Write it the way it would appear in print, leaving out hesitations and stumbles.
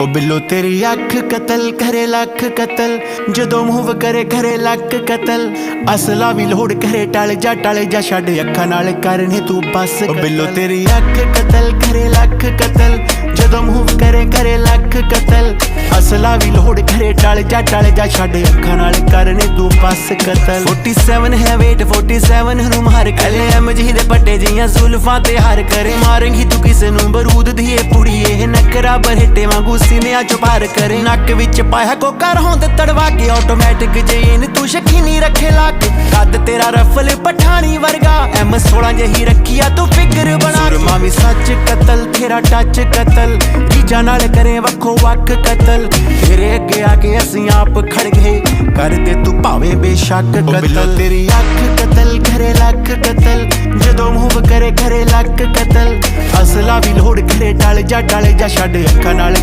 ओ बिल्लो तेरी अख कतल करे लख कतल, जदों मूव करे करे लक कतल। असला भी लोड़ करे टल जा छड़ अखा नाल करने तू बस। ओ बिल्लो तेरी अख कतल करे लख कतल, जदों मूव करे करे लख कतल। असला भी लोड़ करे टल जा छड़ अखा नाल करने तू बस कतल। 47 है वेट 47 नू मार कले एमजी दे पट्टे जियां जुल्फां ते हार करे। मारेंगी तू किसे नू बरूद दी पुड़िए नकरा बरहटे वांगू सीने चो पार करे। नक विच पाया कोका होंद तड़वा के ऑटोमैटिक जेन तू शकीनी रखे लाके। कद तेरा रफल पठानी वर्गा M16 जही रखिया तू फिगर बना। मामी सच कतल तेरा टच कतल, जीजा नाल करे वखो वक कतल। तेरे अगे आके असीं आप खड़ गए कर दे तू भावे बेशक कतल। तेरी अख कतल करे लख कतल, जदों मूव करे करे लक कतल। असला भी लोड़ करे टल जा छड़ अखा नाल